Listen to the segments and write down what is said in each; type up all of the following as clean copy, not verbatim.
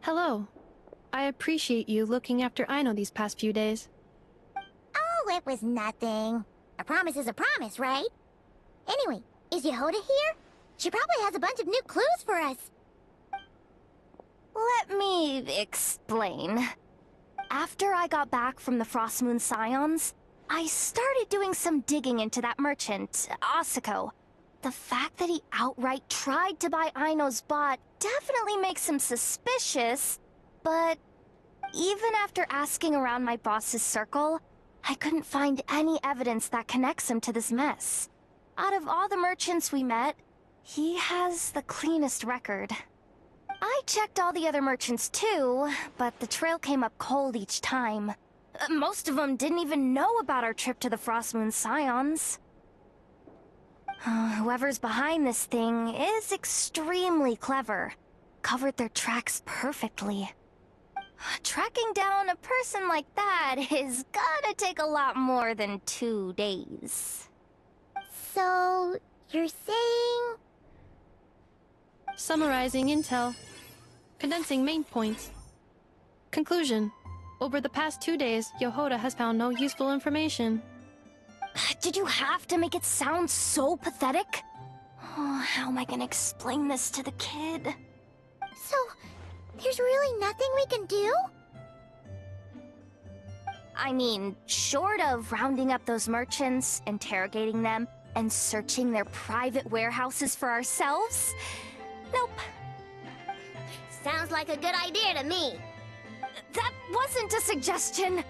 Hello. I appreciate you looking after Aino these past few days. Oh, it was nothing. A promise is a promise, right? Anyway, is Yehoda here? She probably has a bunch of new clues for us. Let me explain. After I got back from the Frost Moon Scions, I started doing some digging into that merchant, Asako. The fact that he outright tried to buy Aino's bot definitely makes him suspicious, but even after asking around my boss's circle, I couldn't find any evidence that connects him to this mess. Out of all the merchants we met, he has the cleanest record. I checked all the other merchants too, but the trail came up cold each time. Most of them didn't even know about our trip to the Frost Moon Scions. Whoever's behind this thing is extremely clever. Covered their tracks perfectly. Tracking down a person like that is gonna take a lot more than 2 days. So, you're saying... Summarizing intel. Condensing main points. Conclusion. Over the past 2 days, Yehoda has found no useful information. Did you have to make it sound so pathetic? Oh, how am I gonna explain this to the kid? So, there's really nothing we can do? I mean, short of rounding up those merchants, interrogating them, and searching their private warehouses for ourselves? Nope. Sounds like a good idea to me. That wasn't a suggestion!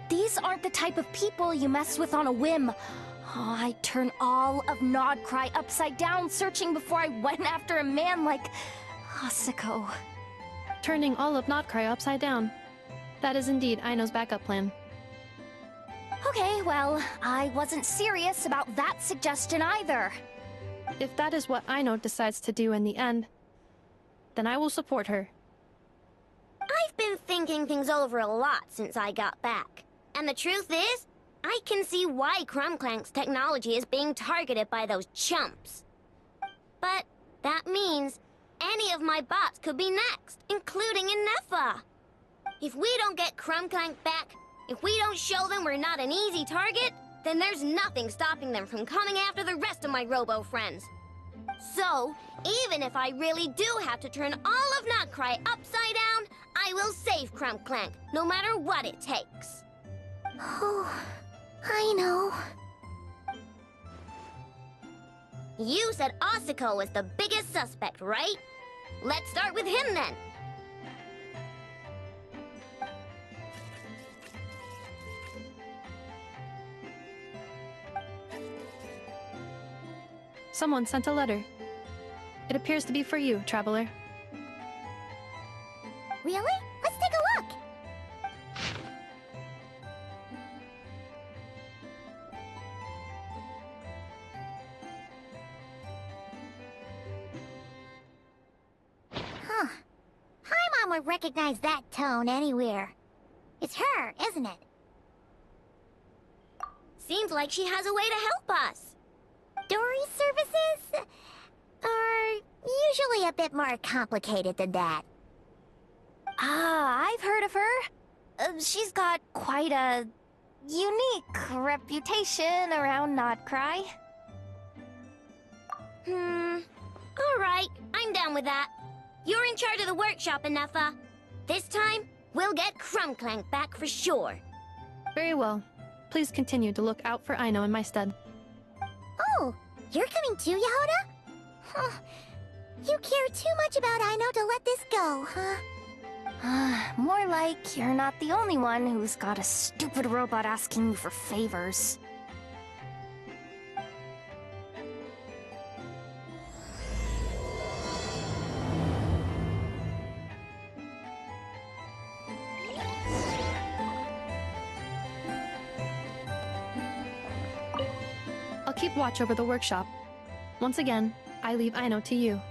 These aren't the type of people you mess with on a whim. Oh, I'd turn all of Nodcry upside down searching before I went after a man like Asako. Turning all of Nodcry upside down. That is indeed Aino's backup plan. Okay, well, I wasn't serious about that suggestion either. If that is what Aino decides to do in the end, then I will support her. I've been thinking things over a lot since I got back. And the truth is, I can see why Claang's technology is being targeted by those chumps. But that means any of my bots could be next, including Inefa. If we don't get Clang back, if we don't show them we're not an easy target, then there's nothing stopping them from coming after the rest of my robo friends. So, even if I really do have to turn all of Nodcry upside down, I will save Clang, no matter what it takes. Oh, I know. You said Asako was the biggest suspect, right? Let's start with him then. Someone sent a letter. It appears to be for you, traveler. Really? Let's take a look. Huh. Paimon would recognize that tone anywhere. It's her, isn't it? Seems like she has a way to help us. Dory services are usually a bit more complicated than that. Ah, I've heard of her. She's got quite a unique reputation around Nodcry. Alright, I'm down with that. You're in charge of the workshop, Inefa. This time, we'll get Clang back for sure. Very well. Please continue to look out for Aino in my stead. Oh, you're coming too, Yehoda? Huh. You care too much about Aino to let this go, huh? More like you're not the only one who's got a stupid robot asking you for favors. I'll keep watch over the workshop. Once again, I leave Aino to you.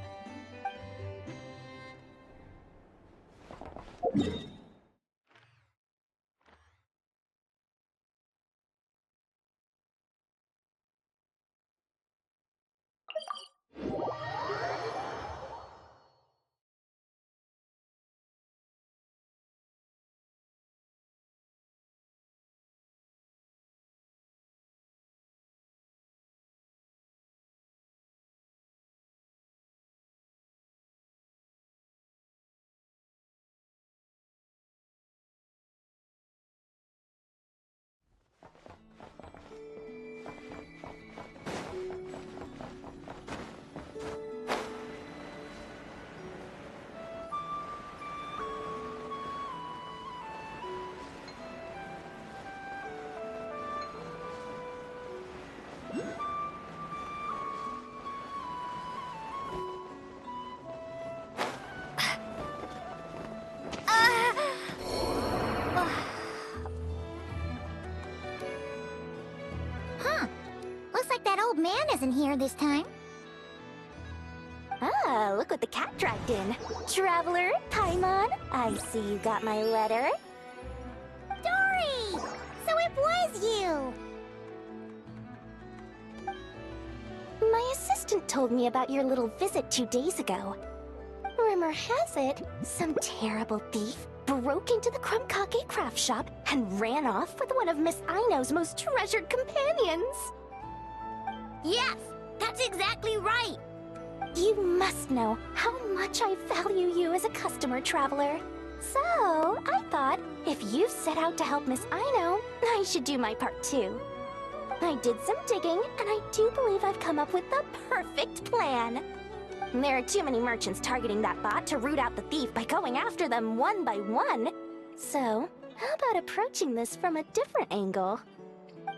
that old man isn't here this time. Ah, look what the cat dragged in. Traveler, Paimon, I see you got my letter. Dory! So it was you! My assistant told me about your little visit 2 days ago. Rumor has it, some terrible thief broke into the Krumkake craft shop and ran off with one of Miss Aino's most treasured companions. Yes, that's exactly right! You must know how much I value you as a customer, Traveler. So, I thought, if you set out to help Miss Aino, I should do my part too. I did some digging, and I do believe I've come up with the perfect plan. There are too many merchants targeting that bot to root out the thief by going after them one by one. So, how about approaching this from a different angle?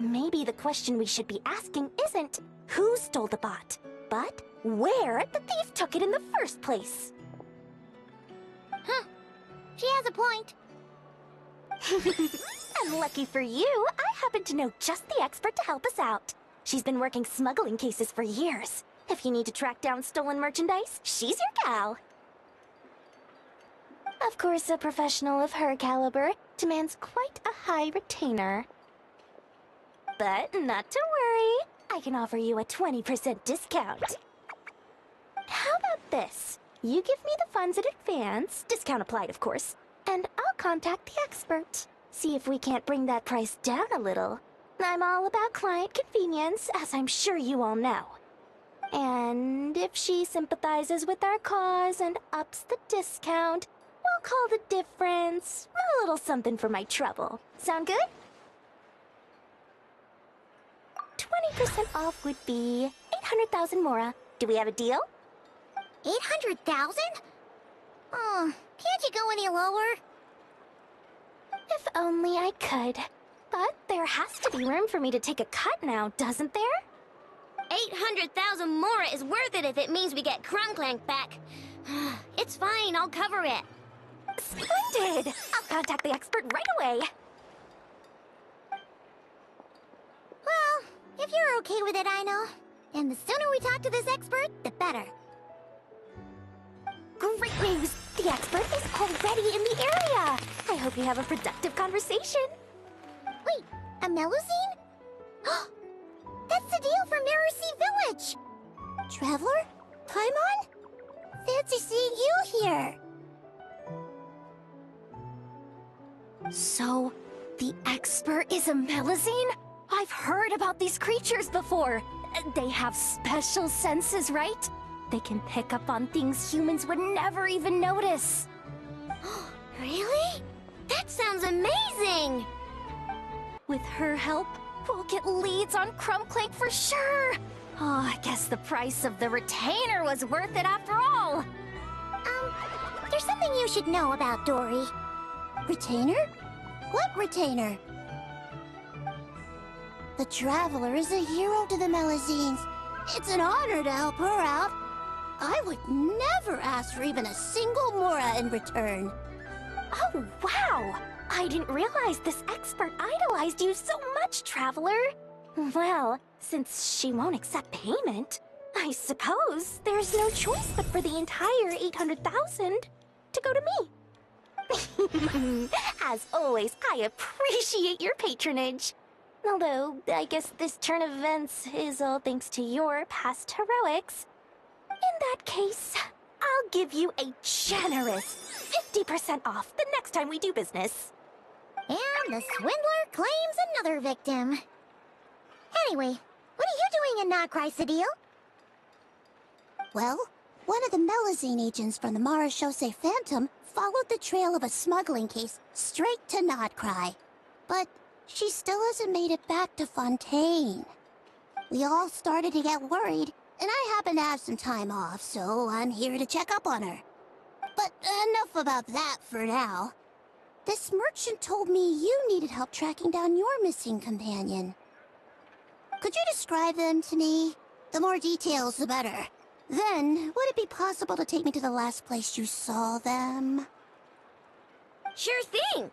Maybe the question we should be asking isn't who stole the bot, but where the thief took it in the first place. Huh. She has a point. And lucky for you, I happen to know just the expert to help us out. She's been working smuggling cases for years. If you need to track down stolen merchandise, she's your gal. Of course, a professional of her caliber demands quite a high retainer. But not to worry, I can offer you a 20% discount. How about this? You give me the funds in advance, discount applied of course, and I'll contact the expert. See if we can't bring that price down a little. I'm all about client convenience, as I'm sure you all know. And if she sympathizes with our cause and ups the discount, we'll call the difference a little something for my trouble. Sound good? 20% off would be 800,000 mora. Do we have a deal? 800,000? Oh, can't you go any lower? If only I could. But there has to be room for me to take a cut now, doesn't there? 800,000 mora is worth it if it means we get Clang back. It's fine, I'll cover it. Splendid! I'll contact the expert right away. Well, if you're okay with it, Aino. And the sooner we talk to this expert, the better. Great news! The expert is already in the area! I hope you have a productive conversation. Wait, a Melusine? That's the deal from Mirror Sea Village! Traveler? Paimon? Fancy seeing you here! So, the expert is a Melusine? I've heard about these creatures before. They have special senses, right? They can pick up on things humans would never even notice. Really? That sounds amazing! With her help, we'll get leads on Clang for sure. Oh, I guess the price of the retainer was worth it after all. There's something you should know about Dory. Retainer? What retainer? The Traveler is a hero to the Melusines. It's an honor to help her out. I would never ask for even a single mora in return. Oh, wow! I didn't realize this expert idolized you so much, Traveler. Well, since she won't accept payment, I suppose there's no choice but for the entire 800,000 to go to me. As always, I appreciate your patronage. Although, I guess this turn of events is all thanks to your past heroics. In that case, I'll give you a generous 50% off the next time we do business. And the swindler claims another victim. Anyway, what are you doing in Not Chrysodile? Well, one of the Melusine agents from the Marechaussee Phantom followed the trail of a smuggling case straight to Notcry. But she still hasn't made it back to Fontaine. We all started to get worried, and I happen to have some time off, so I'm here to check up on her. But enough about that for now. This merchant told me you needed help tracking down your missing companion. Could you describe them to me? The more details, the better. Then, would it be possible to take me to the last place you saw them? Sure thing!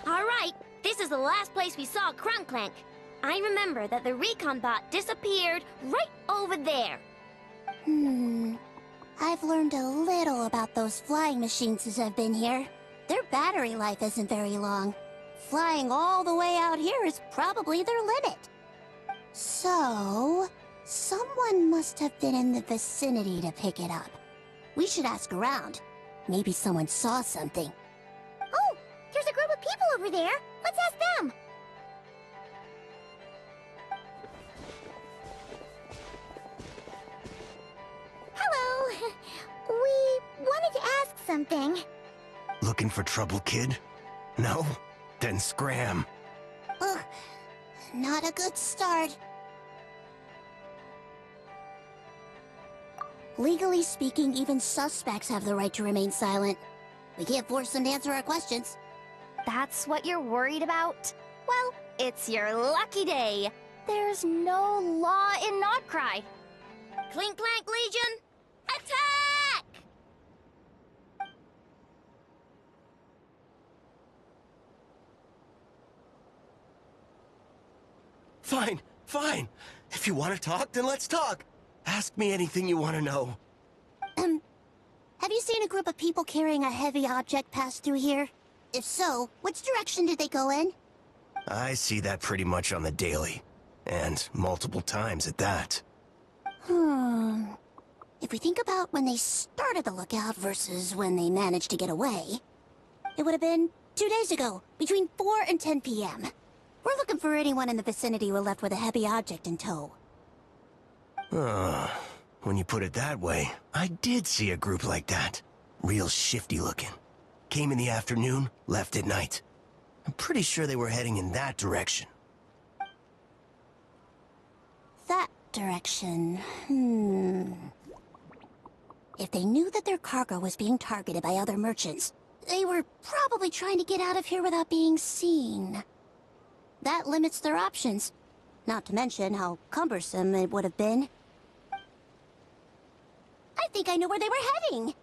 Alright, this is the last place we saw Clang. I remember that the recon bot disappeared right over there. I've learned a little about those flying machines since I've been here. Their battery life isn't very long. Flying all the way out here is probably their limit. So, someone must have been in the vicinity to pick it up. We should ask around. Maybe someone saw something. Oh, there's a group of people over there. Let's ask them. Hello. We wanted to ask something. Looking for trouble, kid? No? Then scram. Ugh, not a good start. Legally speaking, even suspects have the right to remain silent. We can't force them to answer our questions. That's what you're worried about? Well, it's your lucky day. There's no law in Notcry. Clink Clank Legion, attack! Fine, fine. If you want to talk, then let's talk. Ask me anything you want to know. Have you seen a group of people carrying a heavy object pass through here? If so, which direction did they go in? I see that pretty much on the daily. And multiple times at that. If we think about when they started the lookout versus when they managed to get away, it would have been 2 days ago, between 4 and 10 p.m. We're looking for anyone in the vicinity who left with a heavy object in tow. When you put it that way, I did see a group like that. Real shifty looking. Came in the afternoon, left at night. I'm pretty sure they were heading in that direction. That direction, If they knew that their cargo was being targeted by other merchants, they were probably trying to get out of here without being seen. That limits their options. Not to mention how cumbersome it would have been. I think I know where they were heading!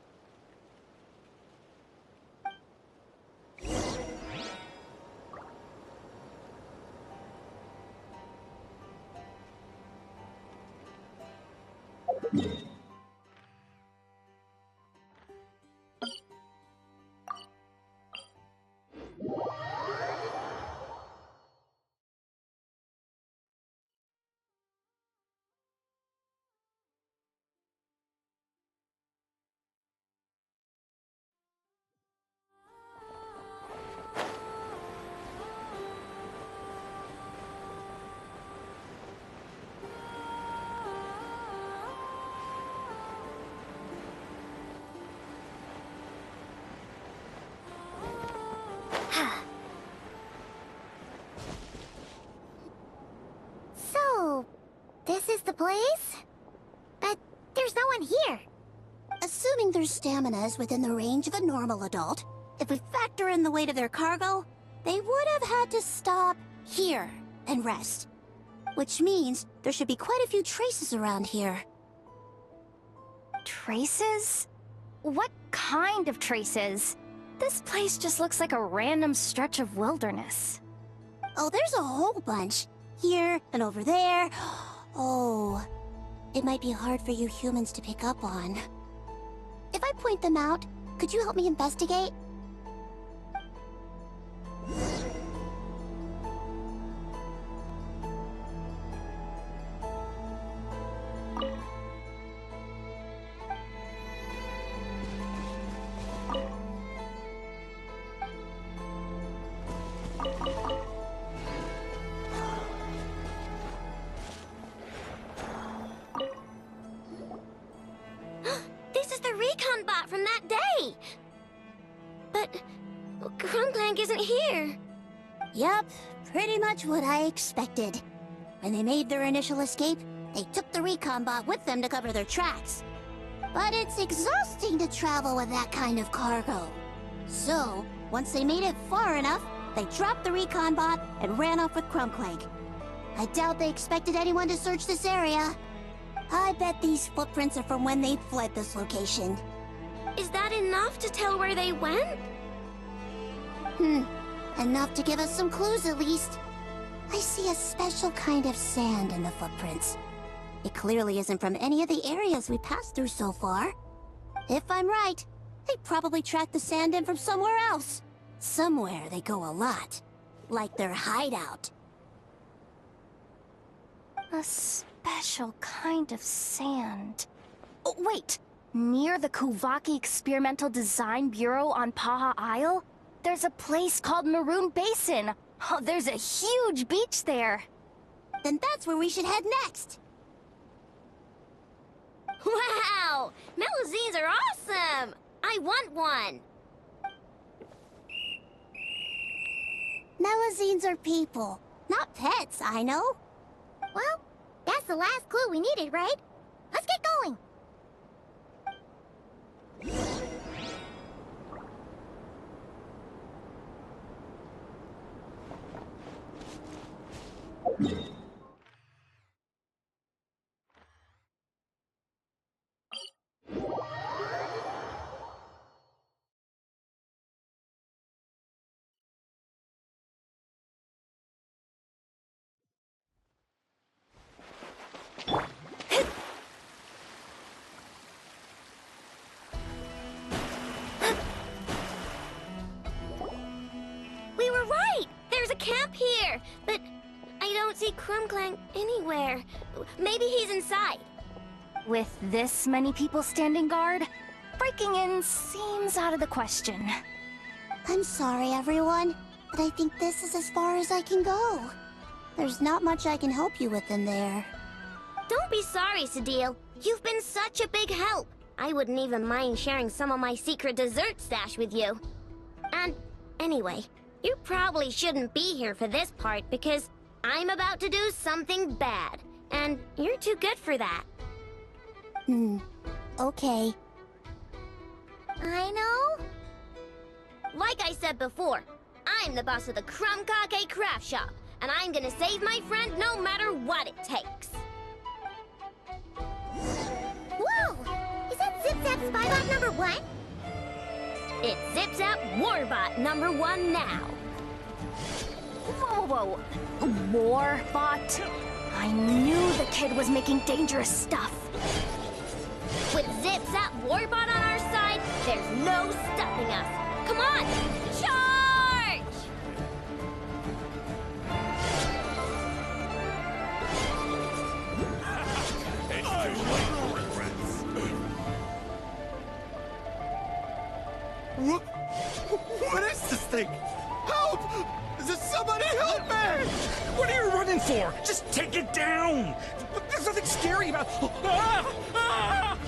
So, this is the place? But there's no one here. Assuming their stamina is within the range of a normal adult, if we factor in the weight of their cargo, they would have had to stop here and rest. Which means there should be quite a few traces around here. Traces? What kind of traces? This place just looks like a random stretch of wilderness. Oh, there's a whole bunch. Here and over there. Oh, it might be hard for you humans to pick up on. If I point them out, could you help me investigate? This is the recon bot from that day! But Clang isn't here. Yep, pretty much what I expected. When they made their initial escape, they took the recon bot with them to cover their tracks. But it's exhausting to travel with that kind of cargo. So, once they made it far enough, they dropped the recon bot and ran off with Clang. I doubt they expected anyone to search this area. I bet these footprints are from when they fled this location. Is that enough to tell where they went? Enough to give us some clues at least. I see a special kind of sand in the footprints. It clearly isn't from any of the areas we passed through so far. If I'm right, they probably tracked the sand in from somewhere else. Somewhere they go a lot. Like their hideout. A special kind of sand. Oh, wait! Near the Kuvaki Experimental Design Bureau on Paha Isle, there's a place called Maroon Basin. Oh, there's a huge beach there. Then that's where we should head next. Wow! Melazines are awesome! I want one! Melazines are people, not pets, I know. Well, that's the last clue we needed, right? Let's get going! We were right! There's a camp here! But I don't see Clang anywhere. Maybe he's inside. With this many people standing guard, breaking in seems out of the question. I'm sorry, everyone, but I think this is as far as I can go. There's not much I can help you with in there. Don't be sorry, Sadil. You've been such a big help. I wouldn't even mind sharing some of my secret dessert stash with you. And anyway, you probably shouldn't be here for this part because I'm about to do something bad. And you're too good for that. Okay. I know. Like I said before, I'm the boss of the Krumkake Craft Shop, and I'm gonna save my friend no matter what it takes. Whoa! Is that Zip-Zap Spybot number 1? It's Zip-Zap Warbot number 1 now. Whoa, whoa, whoa. Warbot? I knew the kid was making dangerous stuff. With Zip-Zap Warbot on our side, there's no stopping us. Come on, charge! What is this thing? Help! Does somebody help me? What are you running for? Just take it down! There's nothing scary about... Ah! Ah!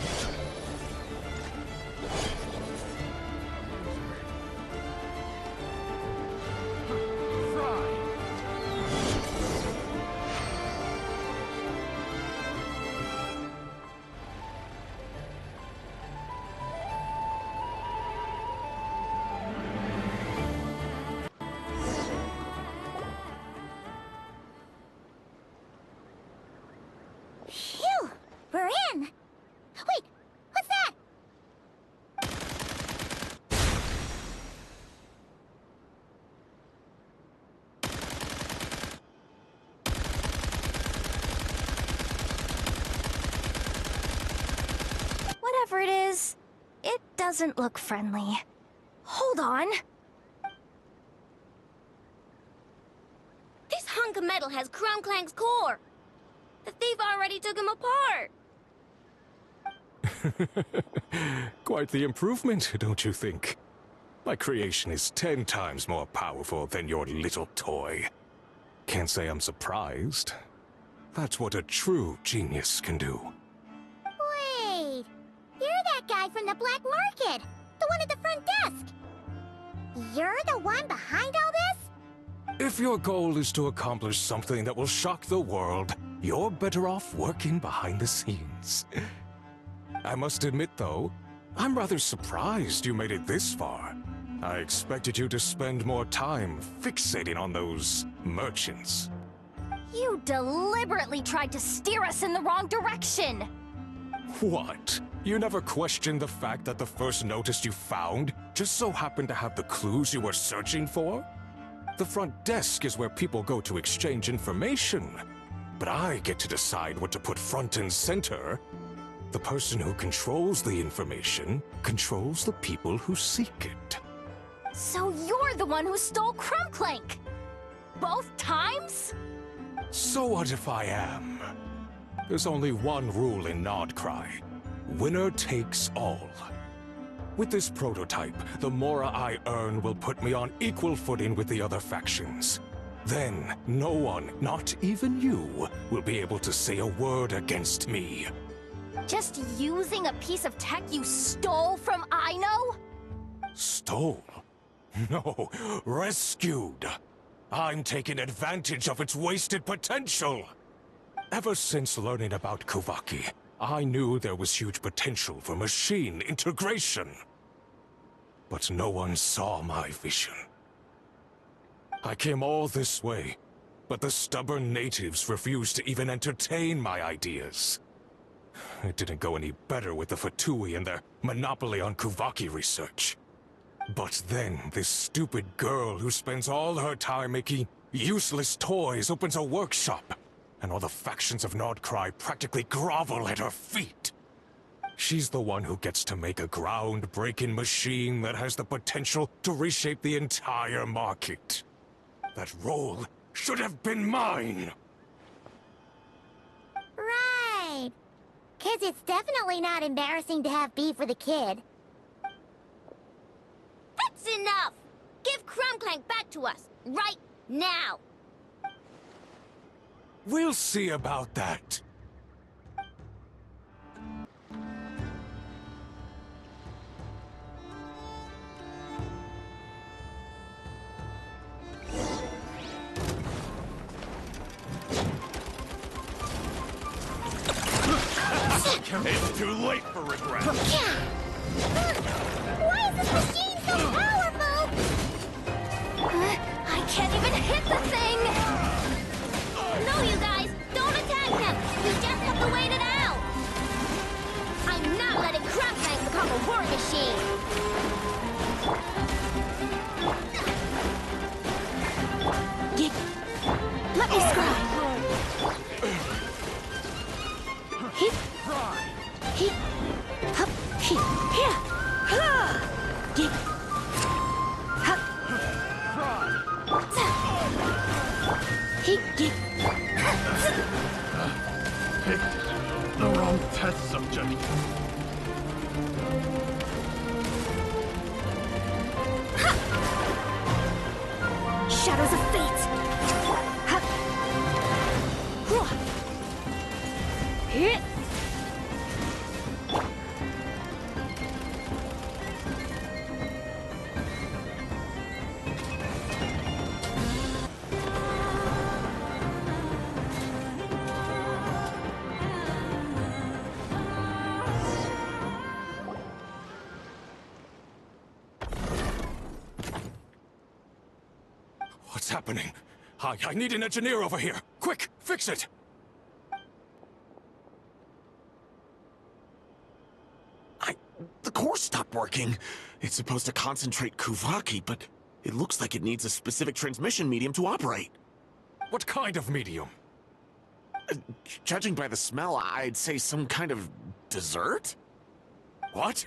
Phew! We're in! doesn't look friendly. Hold on. This hunk of metal has Claang's core. The thief already took him apart. Quite the improvement, don't you think? My creation is 10 times more powerful than your little toy. Can't say I'm surprised. That's what a true genius can do. Wait, you're that guy from the black market, the one at the front desk. You're the one behind all this? If your goal is to accomplish something that will shock the world, you're better off working behind the scenes. I must admit, though, I'm rather surprised you made it this far. I expected you to spend more time fixating on those merchants. You deliberately tried to steer us in the wrong direction! What? You never questioned the fact that the first notice you found just so happened to have the clues you were searching for? The front desk is where people go to exchange information. But I get to decide what to put front and center. The person who controls the information controls the people who seek it. So you're the one who stole Clang? Both times? So what if I am? There's only one rule in Nodcry. Winner takes all. With this prototype, the more I earn will put me on equal footing with the other factions. Then, no one, not even you, will be able to say a word against me. Just using a piece of tech you stole from Aino? Stole? No, rescued. I'm taking advantage of its wasted potential. Ever since learning about Kuvaki, I knew there was huge potential for machine integration. But no one saw my vision. I came all this way, but the stubborn natives refused to even entertain my ideas. It didn't go any better with the Fatui and their monopoly on Kuvaki research. But then, this stupid girl who spends all her time making useless toys opens a workshop, and all the factions of Nodcry practically grovel at her feet. She's the one who gets to make a groundbreaking machine that has the potential to reshape the entire market. That role should have been mine! Right. 'Cause it's definitely not embarrassing to have beef with a kid. That's enough! Give Clang back to us, right now! We'll see about that. It's too late for regret. Why is this machine so powerful? I can't even hit the thing! No, you guys! Don't attack them! You just have to wait it out! I'm not letting Clang become a war machine! Let me scry. Hit. Hit. Hup. Hit. Here. Ha. Get. Hup. Hit. Get. Picked the wrong test subject. Shadows of Fate! Hup. Hua. Hit. What's happening? I need an engineer over here. Quick, fix it! The core stopped working. It's supposed to concentrate Kuvaki, but it looks like it needs a specific transmission medium to operate. What kind of medium? Judging by the smell, I'd say some kind of dessert? What?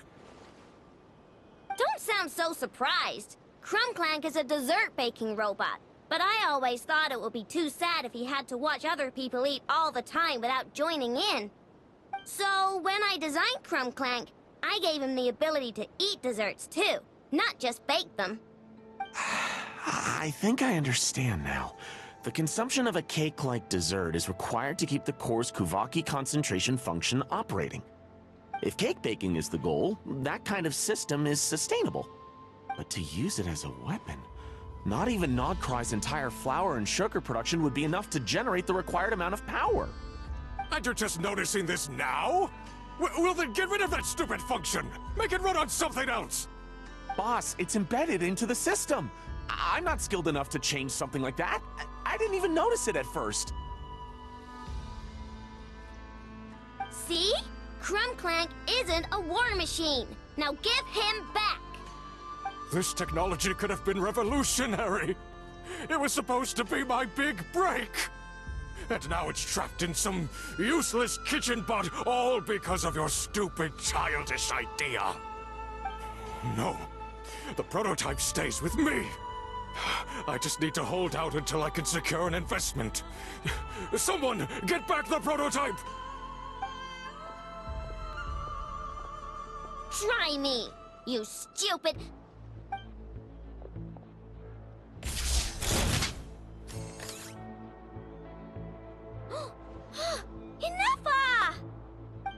Don't sound so surprised. Clank is a dessert baking robot, but I always thought it would be too sad if he had to watch other people eat all the time without joining in. So when I designed Clank, I gave him the ability to eat desserts too, not just bake them. I think I understand now. The consumption of a cake-like dessert is required to keep the core's Kuvaki concentration function operating. If cake baking is the goal, that kind of system is sustainable. But to use it as a weapon, not even Nodcry's entire flour and sugar production would be enough to generate the required amount of power. And you're just noticing this now? Well then get rid of that stupid function! Make it run on something else! Boss, it's embedded into the system. I'm not skilled enough to change something like that. I didn't even notice it at first. See? Clank isn't a war machine. Now give him back. This technology could have been revolutionary. It was supposed to be my big break. And now it's trapped in some useless kitchen bot, all because of your stupid childish idea. No, the prototype stays with me. I just need to hold out until I can secure an investment. Someone, get back the prototype! Try me, you stupid... Enough!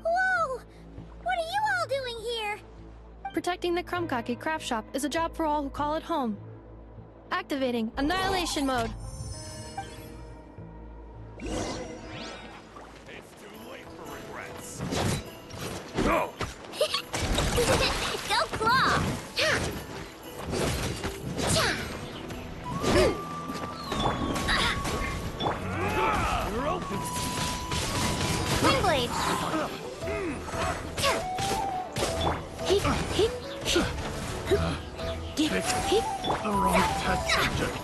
Whoa! What are you all doing here? Protecting the Krumkaki craft shop is a job for all who call it home. Activating Annihilation Mode. It's too late for regrets. Go! Go Claw! You're open! Wingblade! The wrong test subject.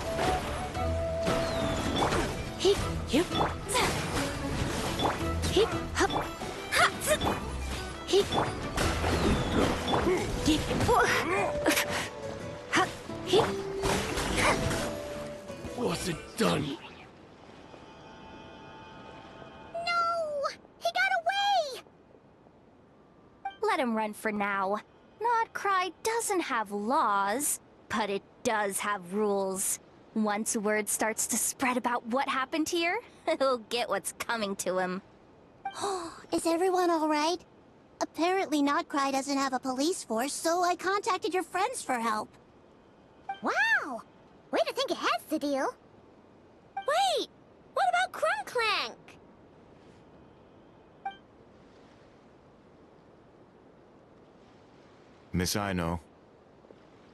Was it done? No! He got away! Let him run for now. Nodcry doesn't have laws, but it does have rules. Once word starts to spread about what happened here, he'll get what's coming to him. Is everyone all right? Apparently Nodcry doesn't have a police force, so I contacted your friends for help. Wow! Way to think ahead, Sadil. Wait! What about Clank? Miss Aino,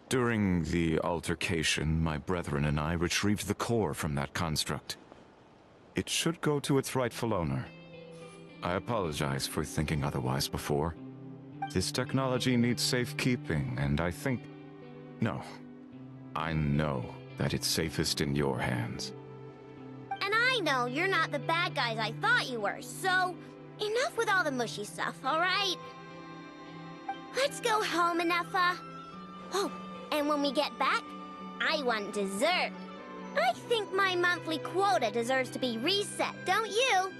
during the altercation, my brethren and I retrieved the core from that construct. It should go to its rightful owner. I apologize for thinking otherwise before. This technology needs safekeeping, and I think... No. I know that it's safest in your hands. And I know you're not the bad guys I thought you were, so... Enough with all the mushy stuff, alright? Let's go home, Enougha. Oh, and when we get back, I want dessert. I think my monthly quota deserves to be reset, don't you?